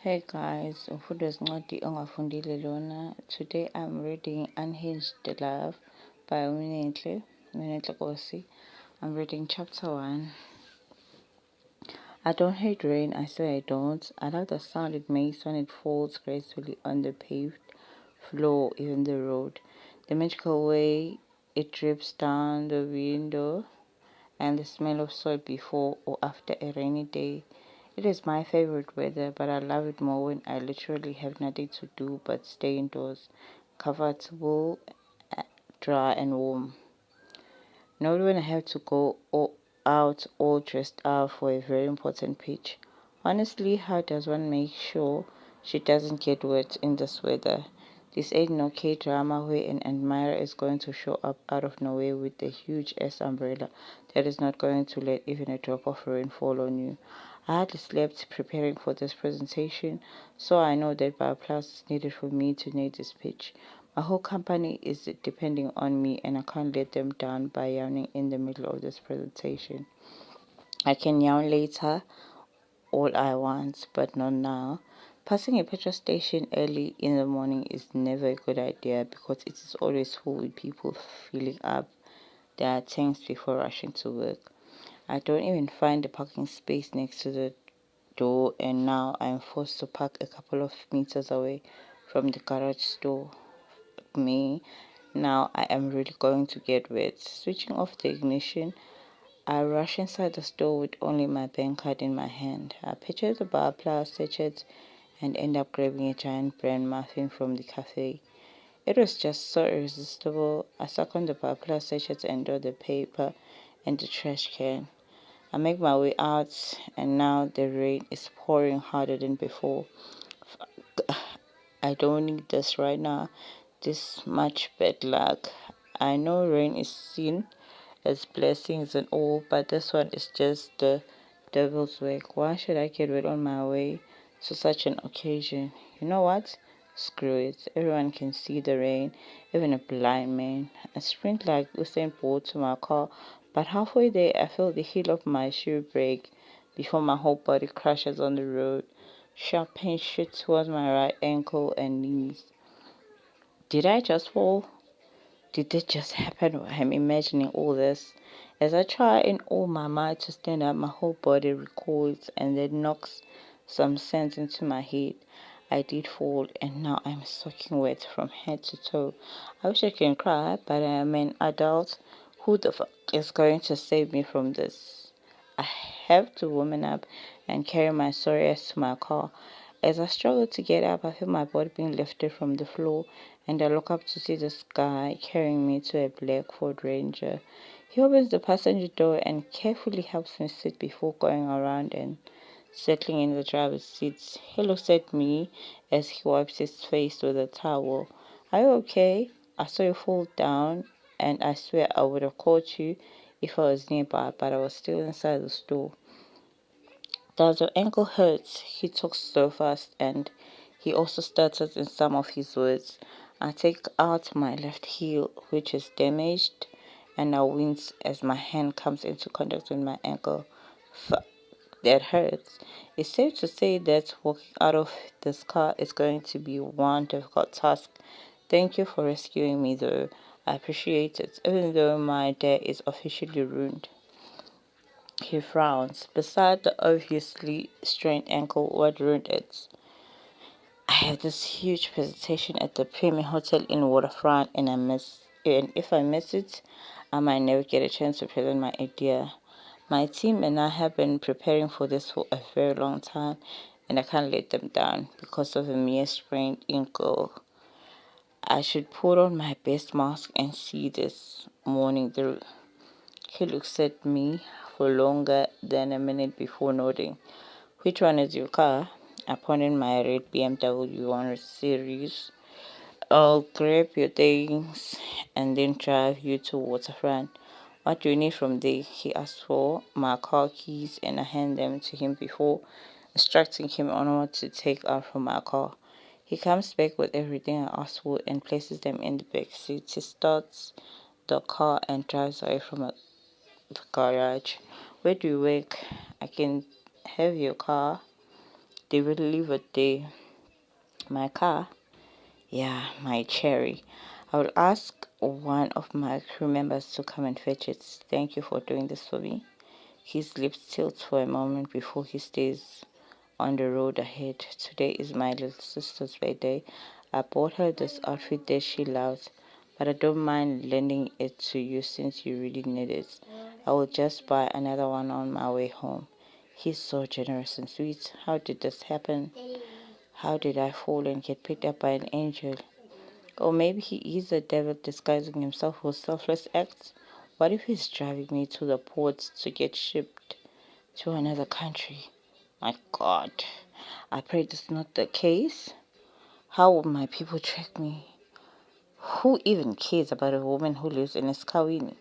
Hey guys, ufundo isincwadi ongafundile lona. Today I'm reading Unhinged Love by Nkosi. I'm reading chapter 1. I don't hate rain, I swear I don't. I like the sound it makes when it falls gracefully on the paved floor, even the road. The magical way it drips down the window and the smell of soil before or after a rainy day. It is my favorite weather, but I love it more when I literally have nothing to do but stay indoors, comfortable, dry, and warm. Not when I have to go out all dressed up for a very important pitch. Honestly, how does one make sure she doesn't get wet in this weather? This ain't no K-drama where an admirer is going to show up out of nowhere with a huge ass umbrella that is not going to let even a drop of rain fall on you. I hardly slept preparing for this presentation, so I know that bioplus is needed for me to nail this pitch. My whole company is depending on me, and I can't let them down by yawning in the middle of this presentation. I can yawn later all I want, but not now. Passing a petrol station early in the morning is never a good idea because it is always full with people filling up their tanks before rushing to work. I don't even find a parking space next to the door, and now I'm forced to park a couple of meters away from the garage door. Me, now I am really going to get wet. Switching off the ignition, I rush inside the store with only my bank card in my hand. I picture the bar plus sachet and end up grabbing a giant brand muffin from the cafe. It was just so irresistible. I suck on the bar plus sachet and throw the paper and the trash can. I make my way out, and now the rain is pouring harder than before. I don't need this right now. This much bad luck. I know rain is seen as blessings and all, but this one is just the devil's work. Why should I get wet on my way to such an occasion? You know what? Screw it. Everyone can see the rain, even a blind man. I sprint like Usain Bolt to my car, but halfway there I feel the heel of my shoe break before my whole body crashes on the road. Sharp pain shoots towards my right ankle and knees. Did I just fall? Did it just happen? I'm imagining all this. As I try in all my might to stand up, my whole body recoils and then knocks some sense into my head. I did fall, and now I'm soaking wet from head to toe. I wish I can cry, but I am an adult. Who the fuck is going to save me from this? I have to woman up and carry my sorry ass to my car. As I struggle to get up, I feel my body being lifted from the floor, and I look up to see this guy carrying me to a black Ford Ranger. He opens the passenger door and carefully helps me sit before going around and settling in the driver's seat. He looks at me as he wipes his face with a towel. Are you okay? I saw you fall down, and I swear I would have caught you if I was nearby, but I was still inside the store. Does your ankle hurt? He talks so fast, and he also stutters in some of his words. I take out my left heel, which is damaged, and I wince as my hand comes into contact with my ankle. Fuck, that hurts. It's safe to say that walking out of this car is going to be one difficult task. Thank you for rescuing me, though. I appreciate it, even though my day is officially ruined. He frowns. Beside the obviously strained ankle, what ruined it? I have this huge presentation at the Premier Hotel in Waterfront, and if I miss it, I might never get a chance to present my idea. My team and I have been preparing for this for a very long time, and I can't let them down because of a mere sprained ankle. I should put on my best mask and see this morning through. He looks at me for longer than a minute before nodding. Which one is your car? I pointed my red BMW 1 Series. I'll grab your things and then drive you to Waterfront. What do you need from there? He asked for my car keys, and I hand them to him before instructing him on what to take out from my car. He comes back with everything I asked for and places them in the back seat. He starts the car and drives away from the garage. Where do you work? I can have your car. They will leave it there. My car, yeah, my cherry. I will ask one of my crew members to come and fetch it. Thank you for doing this for me. His lips tilt for a moment before he stays on the road ahead. Today is my little sister's birthday. I bought her this outfit that she loves, but I don't mind lending it to you since you really need it. I will just buy another one on my way home. He's so generous and sweet. How did this happen? How did I fall and get picked up by an angel? Or maybe he is the devil disguising himself for selfless acts. What if he's driving me to the port to get shipped to another country? My God, I pray this is not the case. How will my people track me? Who even cares about a woman who lives in Eskawini?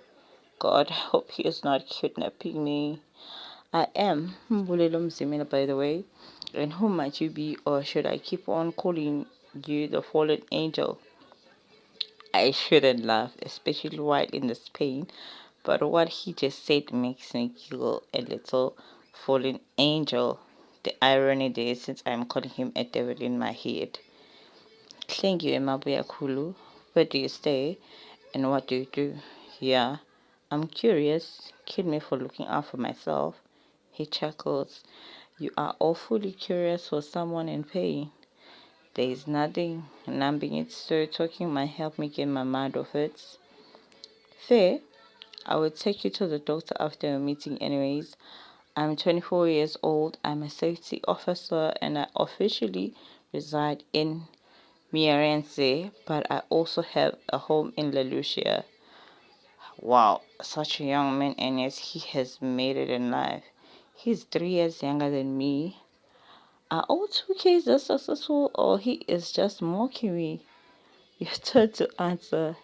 God, I hope he is not kidnapping me. I am Mbulelo Mzimela, by the way. And who might you be, or should I keep on calling you the fallen angel? I shouldn't laugh, especially while in this pain, but what he just said makes me giggle a little. Fallen angel. The irony there, since I'm calling him a devil in my head. Thank you, Emabuya Kulu. Where do you stay, and what do you do? Yeah, I'm curious. Kill me for looking out for myself. He chuckles. You are awfully curious for someone in pain. There is nothing numbing it, so talking might help me get my mind off it. Fair, I will take you to the doctor after a meeting anyways. I'm 24 years old, I'm a safety officer, and I officially reside in Miarense, but I also have a home in La Lucia. Wow, such a young man, and yet he has made it in life. He's 3 years younger than me. Are all two kids as successful, or he is just mocking me? Your turn to answer.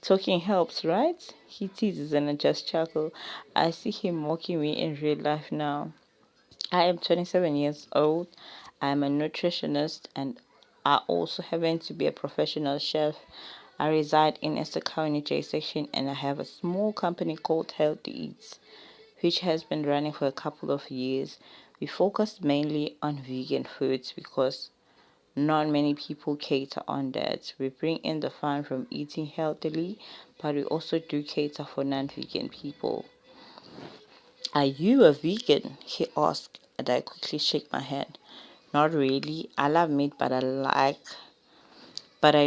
Talking helps, right? He teases and I just chuckle. I see him mocking me in real life now. I am 27 years old. I am a nutritionist and I also happen to be a professional chef. I reside in Esther County J section and I have a small company called Healthy Eats, which has been running for a couple of years. We focus mainly on vegan foods because not many people cater on that. We bring in the fun from eating healthily, but we also do cater for non-vegan people. Are you a vegan? He asked, and I quickly shake my head. Not really. I love meat, but I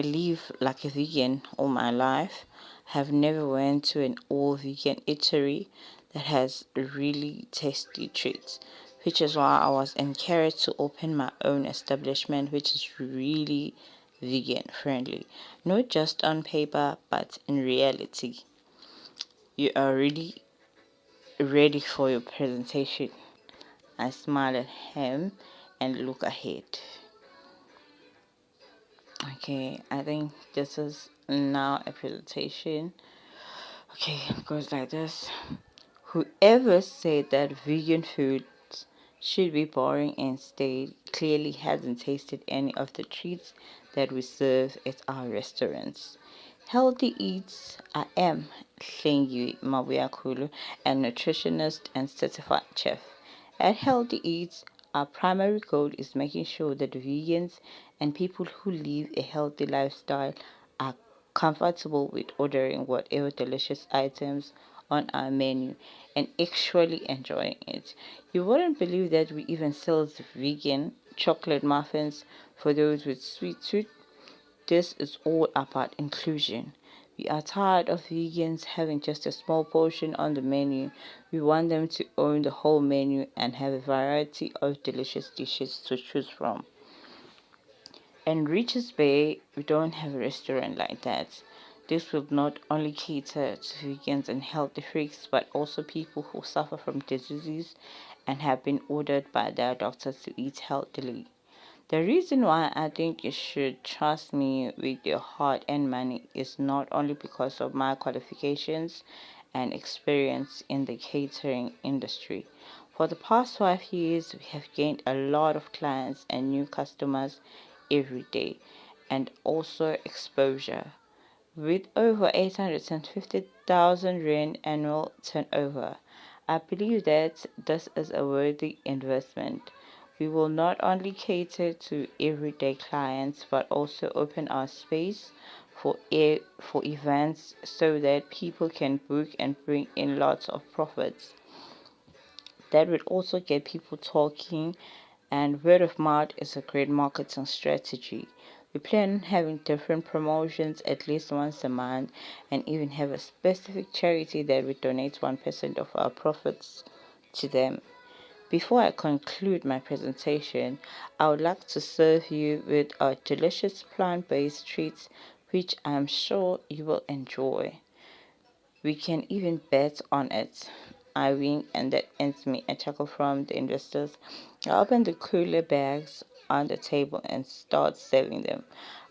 live like a vegan all my life. Have never went to an all vegan eatery that has really tasty treats, which is why I was encouraged to open my own establishment, which is really vegan friendly. Not just on paper, but in reality. You are really ready for your presentation. I smile at him and look ahead. Okay, I think this is now a presentation. Okay, it goes like this. Whoever said that vegan foods should be boring and stale clearly hasn't tasted any of the treats that we serve at our restaurants. Healthy Eats, I am Hlengi Mabuyakulu, a nutritionist and certified chef. At Healthy Eats, our primary goal is making sure that vegans and people who live a healthy lifestyle are comfortable with ordering whatever delicious items on our menu and actually enjoying it. You wouldn't believe that we even sell vegan chocolate muffins for those with sweet tooth. This is all about inclusion. We are tired of vegans having just a small portion on the menu. We want them to own the whole menu and have a variety of delicious dishes to choose from. In Richards Bay, we don't have a restaurant like that. This will not only cater to vegans and healthy freaks, but also people who suffer from diseases and have been ordered by their doctors to eat healthily. The reason why I think you should trust me with your heart and money is not only because of my qualifications and experience in the catering industry. For the past 5 years, we have gained a lot of clients and new customers every day, and also exposure. With over 850,000 Rand annual turnover, I believe that this is a worthy investment. We will not only cater to everyday clients but also open our space for events so that people can book and bring in lots of profits. That would also get people talking, and word of mouth is a great marketing strategy. We plan on having different promotions at least once a month and even have a specific charity that we donate 1% of our profits to them. Before I conclude my presentation, I would like to serve you with our delicious plant-based treats which I am sure you will enjoy. We can even bet on it. I win, and that ends me a chuckle from the investors. I open the cooler bags on the table and start serving them.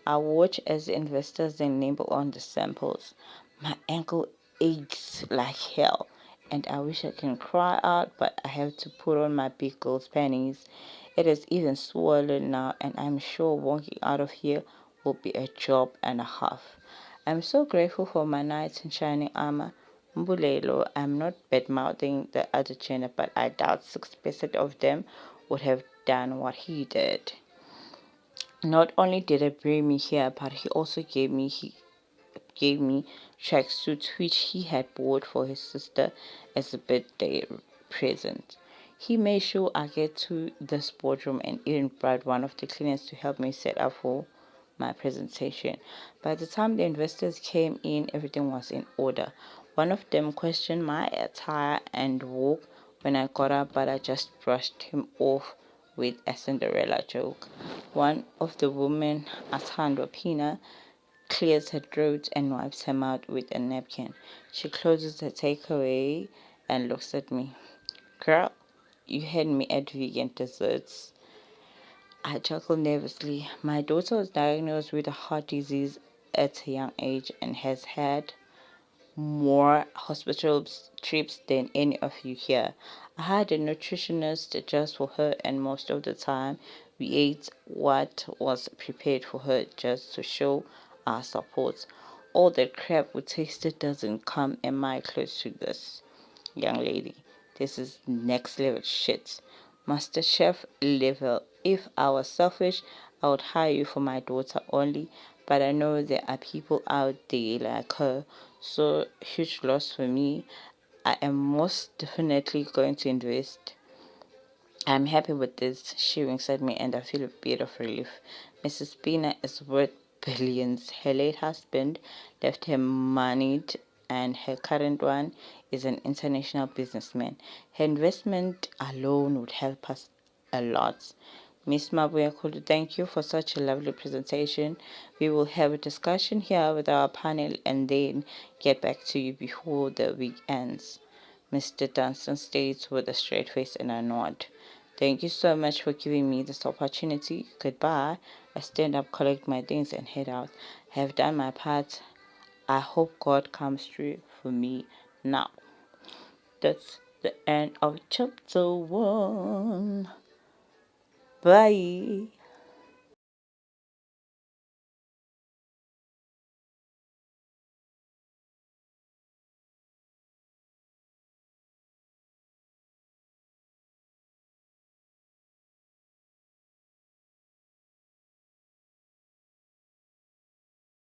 I watch as the investors then nibble on the samples. My ankle aches like hell, and I wish I can cry out, but I have to put on my big gold panties. It is even swollen now, and I'm sure walking out of here will be a job and a half. I'm so grateful for my knights in shining armor. Mbulelo, I'm not bad mouthing the other gender, but I doubt 6% of them would have done what he did. Not only did he bring me here, but he also gave me tracksuits which he had bought for his sister as a birthday present. He made sure I get to the boardroom and even brought one of the cleaners to help me set up for my presentation. By the time the investors came in, everything was in order. One of them questioned my attire and walk when I got up, but I just brushed him off with a Cinderella joke. One of the women, Asando Pina, clears her throat and wipes her mouth with a napkin. She closes her takeaway and looks at me. Girl, you had me at vegan desserts. I chuckle nervously. My daughter was diagnosed with a heart disease at a young age and has had more hospital trips than any of you here. I had a nutritionist just for her, and most of the time we ate what was prepared for her just to show our support. All the crap we tasted doesn't come in my close to this. Young lady, this is next level shit. Master Chef level. If I was selfish, I would hire you for my daughter only, but I know there are people out there like her, so huge loss for me. I am most definitely going to invest. I'm happy with this, she winks at me, and I feel a bit of relief. Mrs. Pina is worth billions. Her late husband left her moneyed, and her current one is an international businessman. Her investment alone would help us a lot. Miss Mabuya Kulu, thank you for such a lovely presentation. We will have a discussion here with our panel and then get back to you before the week ends. Mr. Dunstan states with a straight face and a nod. Thank you so much for giving me this opportunity. Goodbye. I stand up, collect my things, and head out. I have done my part. I hope God comes through for me now. That's the end of chapter 1. Bye.